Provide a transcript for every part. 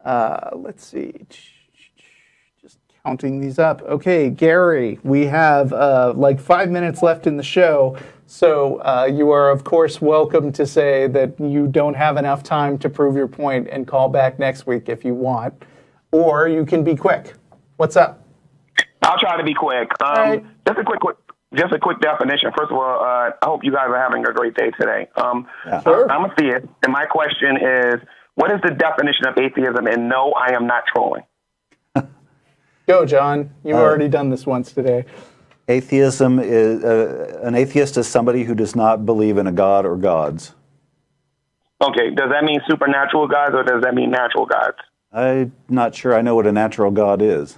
Let's see. Just counting these up. Okay, Gary, we have like 5 minutes left in the show. So you are, of course, welcome to say that you don't have enough time to prove your point and call back next week if you want. Or you can be quick. What's up? I'll try to be quick. Right. Just a quick definition. First of all, I hope you guys are having a great day today. Sure. I'm a theist, and my question is, what is the definition of atheism? And no, I am not trolling. Go, John. You've already done this once today. Atheism is an atheist is somebody who does not believe in a god or gods. Okay, does that mean supernatural gods or does that mean natural gods? I'm not sure I know what a natural god is.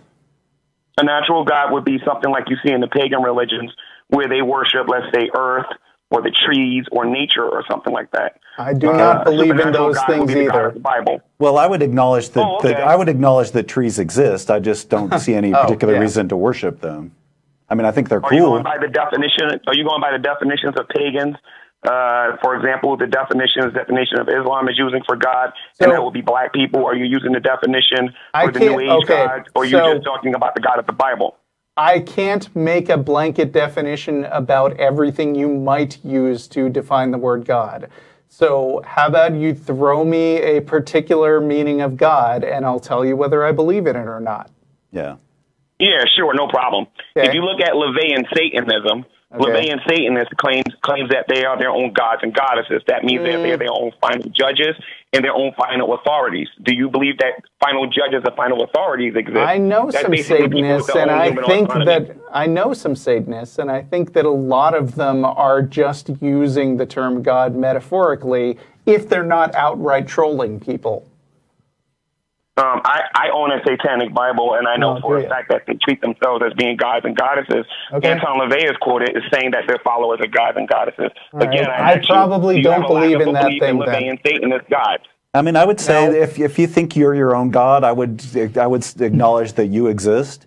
A natural god would be something like you see in the pagan religions where they worship, let's say, earth or the trees or nature or something like that. I do not believe in those God things would be the God either. of the Bible. Well, I would acknowledge that, okay. I would acknowledge that trees exist. I just don't see any particular yeah. reason to worship them. I mean, I think they're Are you cool. going by the definition? Are you going by the definitions of pagans? For example, the definition of Islam is using for God, and that would be black people. Are you using the definition for the New Age gods, or are you just talking about the God of the Bible? I can't make a blanket definition about everything you might use to define the word God. So how about you throw me a particular meaning of God, and I'll tell you whether I believe in it or not. Yeah. Yeah, sure, no problem. Okay. If you look at LaVeyan Satanism, LaVeyan Satanists claims that they are their own gods and goddesses. That means that they are their own final judges and their own final authorities. Do you believe that final judges and final authorities exist? I know some Satanists, and I think that I think that a lot of them are just using the term God metaphorically if they're not outright trolling people. I own a satanic Bible, and I know for a fact that they treat themselves as being gods and goddesses. Anton LaVey is quoted as saying that their followers are gods and goddesses. Again, I probably don't believe in that thing. LaVey and Satanist gods. I mean, I would say if you think you're your own God, I would acknowledge that you exist.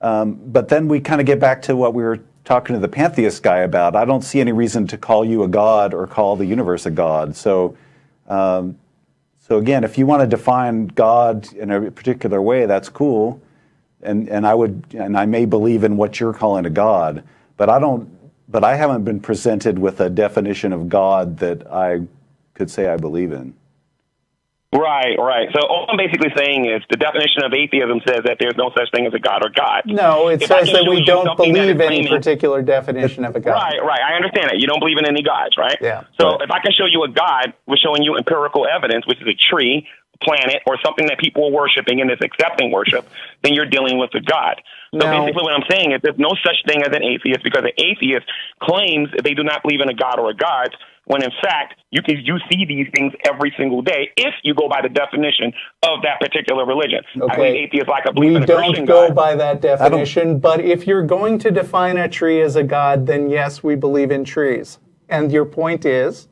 But then we kind of get back to what we were talking to the pantheist guy about. I don't see any reason to call you a god or call the universe a god. So again, if you want to define God in a particular way, that's cool, and I may believe in what you're calling a God, but I haven't been presented with a definition of God that I could say I believe in. Right. So all I'm basically saying is the definition of atheism says that there's no such thing as a God or God. No, it says that we don't believe any particular definition of a God. Right. I understand that. You don't believe in any gods, right? Yeah. So if I can show you a God, we're showing you empirical evidence, which is a tree, a planet, or something that people are worshiping and is accepting worship, then you're dealing with a God. So basically what I'm saying is there's no such thing as an atheist because an atheist claims they do not believe in a God or a God, when in fact you see these things every single day if you go by the definition of that particular religion. Okay. I believe atheists like a belief in a Christian God. We don't go God. by that definition, but if you're going to define a tree as a god, then yes, we believe in trees. And your point is?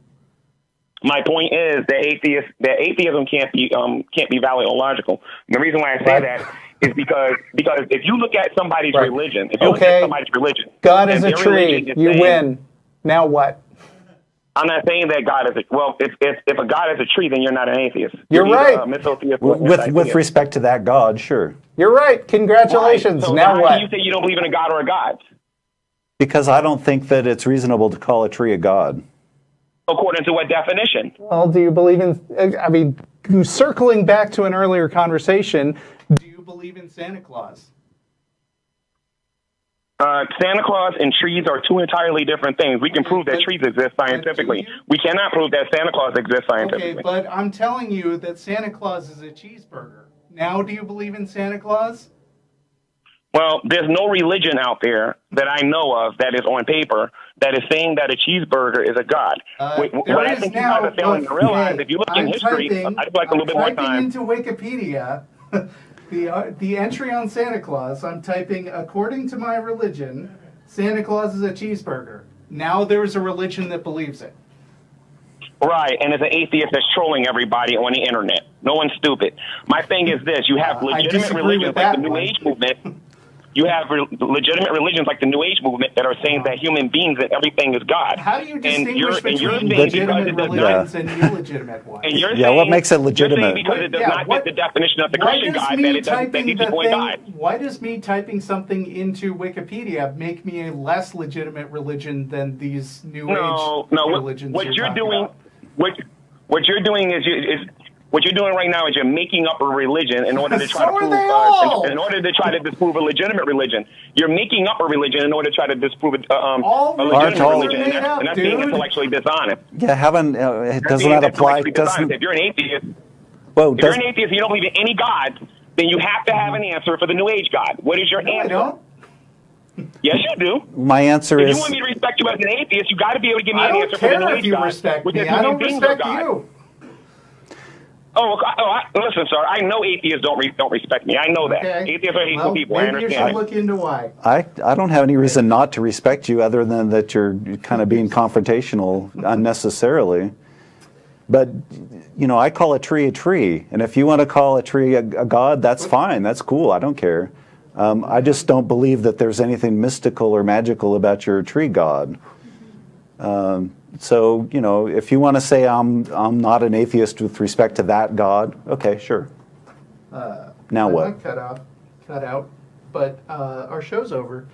My point is that atheism can't be valid or logical. And the reason why I say that is because if you look at somebody's religion, God is a tree. You win. Now what? I'm not saying that God is if a God is a tree, then you're not an atheist. You're right. With respect to that God, sure. You're right. Congratulations. Right. So now what? How can you say you don't believe in a God or a God? Because I don't think that it's reasonable to call a tree a God. According to what definition? Well, do you believe in, I mean, circling back to an earlier conversation, do you believe in Santa Claus? Santa Claus and trees are two entirely different things. We can prove that trees exist scientifically. We cannot prove that Santa Claus exists scientifically. Okay, but I'm telling you that Santa Claus is a cheeseburger. Now, do you believe in Santa Claus? Well, there's no religion out there that I know of that is on paper that is saying that a cheeseburger is a god. What I think you guys are failing to realize, if you look in history, I'd like a little bit more time. Into Wikipedia, the entry on Santa Claus, I'm typing, according to my religion, Santa Claus is a cheeseburger. Now there's a religion that believes it. Right, and it's an atheist that's trolling everybody on the internet. No one's stupid. My thing is this, you have legitimate religions like the New Age movement. You have legitimate religions like the New Age movement that are saying that human beings and everything is God. How do you distinguish between legitimate religions and illegitimate ones? And you're saying, what makes it legitimate? Because it does not fit the definition of the Christian God, that these people ain't God. Why does me typing something into Wikipedia make me a less legitimate religion than these New Age religions? What you're doing is what you're doing right now is you're making up a religion in order to try to prove in order to try to disprove a legitimate religion. You're making up a religion in order to try to disprove a legitimate religion, and that's being intellectually dishonest. Yeah, doesn't that apply? If you're an atheist, if you're an atheist, you don't believe in any God, then you have to have an answer for the New Age God. What is your answer? I don't. Yes, you do. My answer is. If you want me to respect you as an atheist, you got to be able to give me an answer for the New Age God. I don't respect you. Listen, sir. I know atheists don't respect me. I know that. Okay. Atheists are hateful people. I understand. You should look into why. I don't have any reason not to respect you, other than that you're kind of being confrontational unnecessarily. But I call a tree, and if you want to call a tree a god, that's fine. That's cool. I don't care. I just don't believe that there's anything mystical or magical about your tree god. So, if you want to say I'm not an atheist with respect to that God, okay, sure. Now what? Cut out, but our show's over.